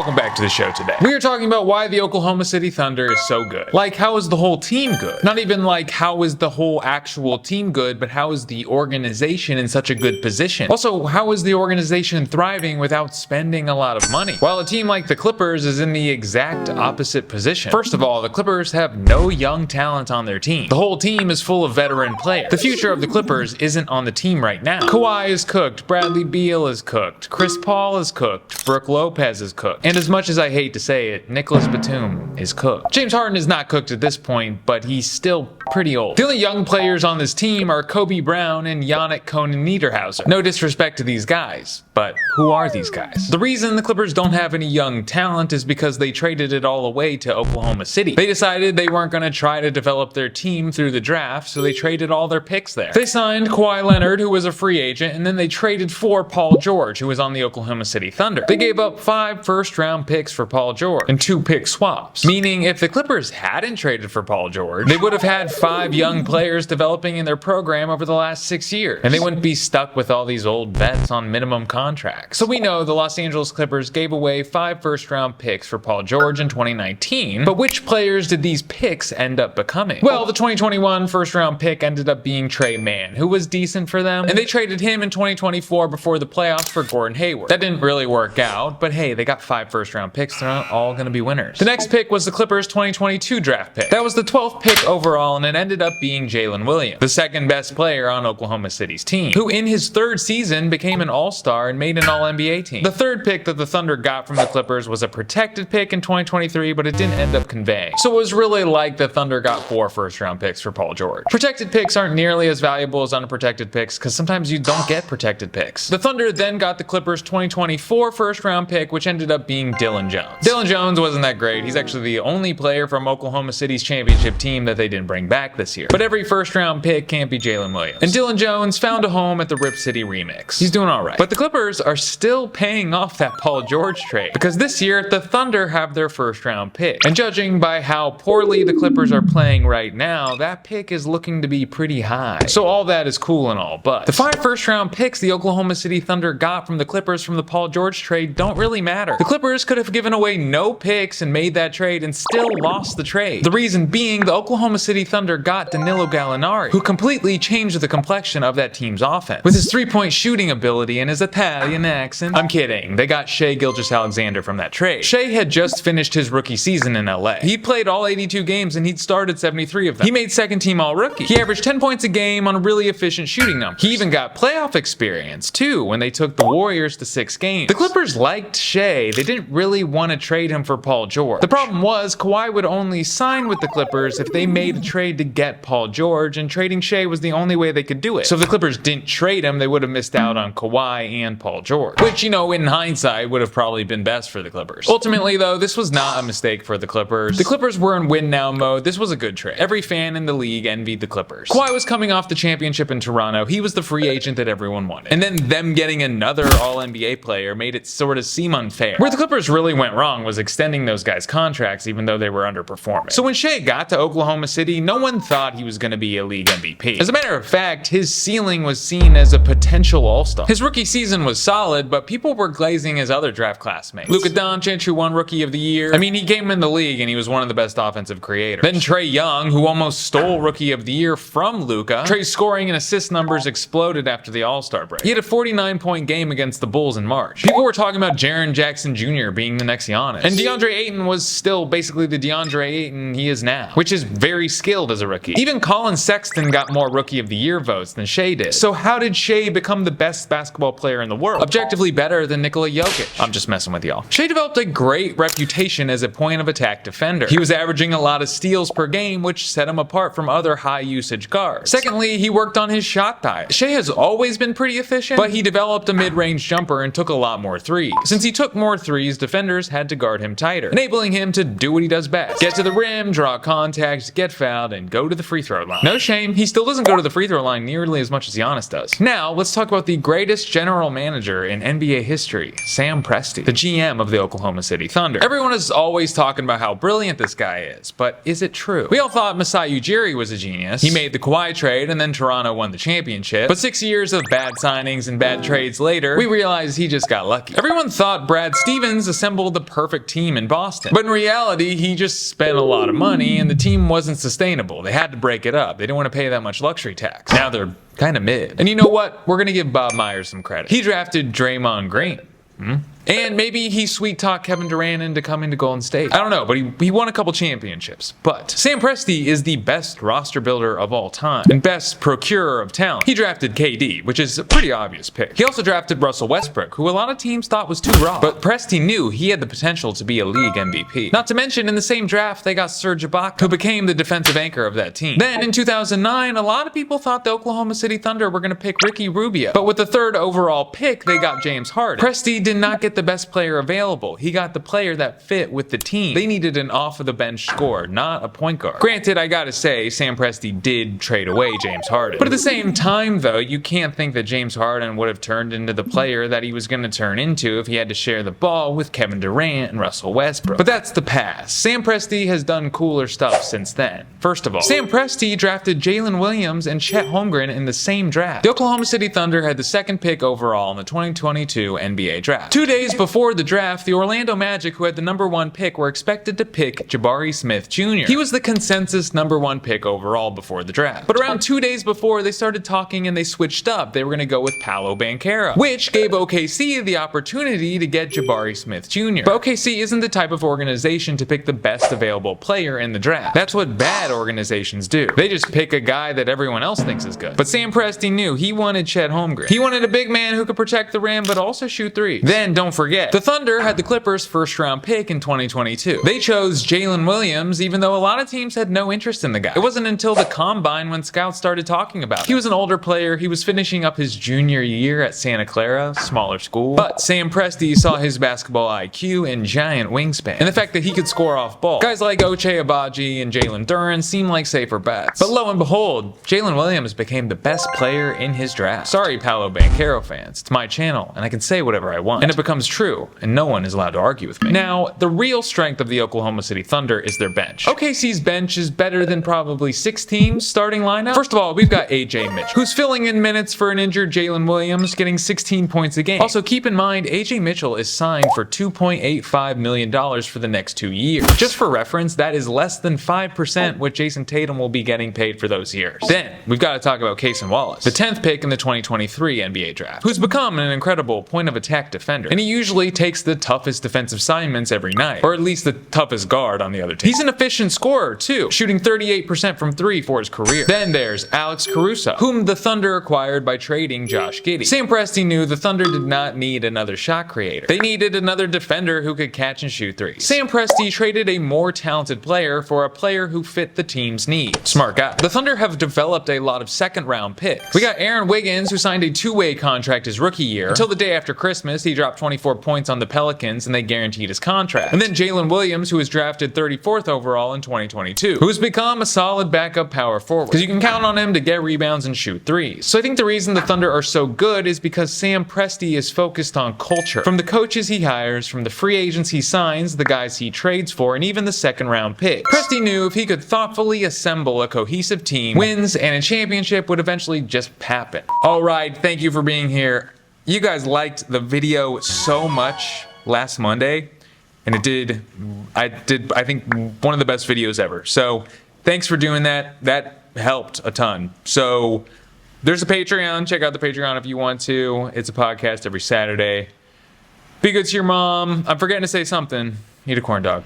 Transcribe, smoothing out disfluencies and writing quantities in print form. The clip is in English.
welcome back to the show today. We are talking about why the Oklahoma City Thunder is so good. Like, how is the whole team good? Not even like how is the whole actual team good, but how is the organization in such a good position? Also, how is the organization thriving without spending a lot of money? While a team like the Clippers is in the exact opposite position. First of all, the Clippers have no young talent on their team. The whole team is full of veteran players. The future of the Clippers isn't on the team right now. Kawhi is cooked, Bradley Beal is cooked, Chris Paul is cooked, Brook Lopez is cooked, and as much as I hate to say it, Nicolas Batum is cooked. James Harden is not cooked at this point, but he's still pretty old. The only young players on this team are Kobe Brown and Yanic Kohan Neiderhouser. No disrespect to these guys, but who are these guys? The reason the Clippers don't have any young talent is because they traded it all away to Oklahoma City. They decided they weren't going to try to develop their team through the draft, so they traded all their picks there. They signed Kawhi Leonard, who was a free agent, and then they traded for Paul George, who was on the Oklahoma City Thunder. They gave up 5 first-round picks for Paul George and 2 pick swaps, meaning if the Clippers hadn't traded for Paul George, they would have had 5 young players developing in their program over the last 6 years, and they wouldn't be stuck with all these old vets on minimum contracts. So we know the Los Angeles Clippers gave away 5 first-round picks for Paul George in 2019, but which players did these picks end up becoming? Well, the 2021 first-round pick ended up being Tre Mann, who was decent for them, and they traded him in 2024 before the playoffs for Gordon Hayward. That didn't really work out, but hey, they got 5 first-round picks. They're not all going to be winners. The next pick was the Clippers' 2022 draft pick. That was the 12th pick overall, and it ended up being Jalen Williams, the second best player on Oklahoma City's team, who in his 3rd season became an all-star and made an all-NBA team. The 3rd pick that the Thunder got from the Clippers was a protected pick in 2023, but it didn't end up conveying. So it was really like the Thunder got 4 first-round picks for Paul George. Protected picks aren't nearly as valuable as unprotected picks because sometimes you don't get protected picks. The Thunder then got the Clippers' 2024 first-round pick, which ended up being Dillon Jones. Dillon Jones wasn't that great. He's actually the only player from Oklahoma City's championship team that they didn't bring back this year. But every first-round pick can't be Jalen Williams. And Dillon Jones found a home at the Rip City remix. He's doing all right. But the Clippers are still paying off that Paul George trade because this year the Thunder have their first-round pick. And judging by how poorly the Clippers are playing right now, that pick is looking to be pretty high. So all that is cool and all, but the 5 first-round picks the Oklahoma City Thunder got from the Clippers from the Paul George trade don't really matter. The Clippers could have given away no picks and made that trade and still lost the trade. The reason being the Oklahoma City Thunder got Danilo Gallinari, who completely changed the complexion of that team's offense. With his 3-point shooting ability and his Italian accent. I'm kidding. They got Shai Gilgeous-Alexander from that trade. Shai had just finished his rookie season in LA. He played all 82 games and he'd started 73 of them. He made second-team all-rookie. He averaged 10 points a game on really efficient shooting numbers. He even got playoff experience too when they took the Warriors to 6 games. The Clippers liked Shai. They didn't really want to trade him for Paul George. The problem was Kawhi would only sign with the Clippers if they made a trade to get Paul George, and trading Shai was the only way they could do it. So if the Clippers didn't trade him, they would have missed out on Kawhi and Paul George, which, you know, in hindsight would have probably been best for the Clippers. Ultimately though, this was not a mistake for the Clippers. The Clippers were in win now mode. This was a good trade. Every fan in the league envied the Clippers. Kawhi was coming off the championship in Toronto. He was the free agent that everyone wanted. And then them getting another all-NBA player made it sort of seem unfair. Where the Clippers really went wrong was extending those guys' contracts even though they were underperforming. So when Shai got to Oklahoma City, no one thought he was going to be a league MVP. As a matter of fact, his ceiling was seen as a potential all-star. His rookie season was solid, but people were glazing his other draft classmates. Luka Doncic, who won Rookie of the Year. I mean, he came in the league and he was one of the best offensive creators. Then Trae Young, who almost stole Rookie of the Year from Luka. Trae's scoring and assist numbers exploded after the All-Star break. He had a 49-point game against the Bulls in March. People were talking about Jaren Jackson Jr. being the next Giannis. And DeAndre Ayton was still basically the DeAndre Ayton he is now, which is very skilled as a rookie. Even Colin Sexton got more Rookie of the Year votes than Shai did. So how did Shai become the best basketball player in the world? Objectively better than Nikola Jokic. I'm just messing with y'all. Shai developed a great reputation as a point of attack defender. He was averaging a lot of steals per game, which set him apart from other high usage guards. Secondly, he worked on his shot diet. Shai has always been pretty efficient, but he developed a mid-range jumper and took a lot more threes. Since he took more threes, defenders had to guard him tighter, enabling him to do what he does best. Get to the rim, draw contact, get fouled, and go to the free throw line. No shame, he still doesn't go to the free throw line nearly as much as Giannis does. Now, let's talk about the greatest general manager manager in NBA history, Sam Presti, the GM of the Oklahoma City Thunder. Everyone is always talking about how brilliant this guy is, but is it true? We all thought Masai Ujiri was a genius. He made the Kawhi trade and then Toronto won the championship. But 6 years of bad signings and bad trades later, we realized he just got lucky. Everyone thought Brad Stevens assembled the perfect team in Boston. But in reality, he just spent a lot of money and the team wasn't sustainable. They had to break it up. They didn't want to pay that much luxury tax. Now they're kind of mid. And you know what? We're going to give Bob Myers some credit. He drafted Draymond Green. And maybe he sweet-talked Kevin Durant into coming to Golden State. I don't know, but he won a couple championships. But Sam Presti is the best roster builder of all time and best procurer of talent. He drafted KD, which is a pretty obvious pick. He also drafted Russell Westbrook, who a lot of teams thought was too raw. But Presti knew he had the potential to be a league MVP. Not to mention, in the same draft, they got Serge Ibaka, who became the defensive anchor of that team. Then, in 2009, a lot of people thought the Oklahoma City Thunder were going to pick Ricky Rubio. But with the third overall pick, they got James Harden. Presti did not get the best player available. He got the player that fit with the team. They needed an off-of-the-bench scorer, not a point guard. Granted, I gotta say, Sam Presti did trade away James Harden. But at the same time, though, you can't think that James Harden would have turned into the player that he was going to turn into if he had to share the ball with Kevin Durant and Russell Westbrook. But that's the past. Sam Presti has done cooler stuff since then. First of all, Sam Presti drafted Jalen Williams and Chet Holmgren in the same draft. The Oklahoma City Thunder had the second pick overall in the 2022 NBA draft. 2 days before the draft, the Orlando Magic, who had the #1 pick, were expected to pick Jabari Smith Jr. He was the consensus #1 pick overall before the draft. But around 2 days before, they started talking and they switched up. They were going to go with Paolo Banchero, which gave OKC the opportunity to get Jabari Smith Jr. But OKC isn't the type of organization to pick the best available player in the draft. That's what bad organizations do. They just pick a guy that everyone else thinks is good. But Sam Presti knew he wanted Chet Holmgren. He wanted a big man who could protect the rim but also shoot threes. Then, don't forget, the Thunder had the Clippers' first-round pick in 2022. They chose Jalen Williams, even though a lot of teams had no interest in the guy. It wasn't until the Combine when scouts started talking about him. He was an older player. He was finishing up his junior year at Santa Clara, smaller school. But Sam Presti saw his basketball IQ and giant wingspan, and the fact that he could score off ball. Guys like Ochai Agbaji and Jalen Duren seemed like safer bets. But lo and behold, Jalen Williams became the best player in his draft. Sorry, Paolo Banchero fans. It's my channel, and I can say whatever I want. And it becomes true, and no one is allowed to argue with me. Now, the real strength of the Oklahoma City Thunder is their bench. OKC's bench is better than probably 6 teams' starting lineup. First of all, we've got AJ Mitchell, who's filling in minutes for an injured Jalen Williams, getting 16 points a game. Also, keep in mind, AJ Mitchell is signed for $2.85 million for the next 2 years. Just for reference, that is less than 5% what Jason Tatum will be getting paid for those years. Then, we've got to talk about Cason Wallace, the 10th pick in the 2023 NBA draft, who's become an incredible point-of-attack defender. And he usually takes the toughest defensive assignments every night, or at least the toughest guard on the other team. He's an efficient scorer, too, shooting 38% from 3 for his career. Then there's Alex Caruso, whom the Thunder acquired by trading Josh Giddey. Sam Presti knew the Thunder did not need another shot creator. They needed another defender who could catch and shoot threes. Sam Presti traded a more talented player for a player who fit the team's needs. Smart guy. The Thunder have developed a lot of second-round picks. We got Aaron Wiggins, who signed a 2-way contract his rookie year. Until the day after Christmas, he dropped 24 points on the Pelicans and they guaranteed his contract. And then Jalen Williams, who was drafted 34th overall in 2022, who's become a solid backup power forward, because you can count on him to get rebounds and shoot threes. So I think the reason the Thunder are so good is because Sam Presti is focused on culture. From the coaches he hires, from the free agents he signs, the guys he trades for, and even the second-round picks. Presti knew if he could thoughtfully assemble a cohesive team, wins and a championship would eventually just happen. Alright, thank you for being here. You guys liked the video so much last Monday, and I think one of the best videos ever. So thanks for doing that. That helped a ton. So there's a Patreon. Check out the Patreon if you want to. It's a podcast every Saturday. Be good to your mom. I'm forgetting to say something. Eat a corn dog.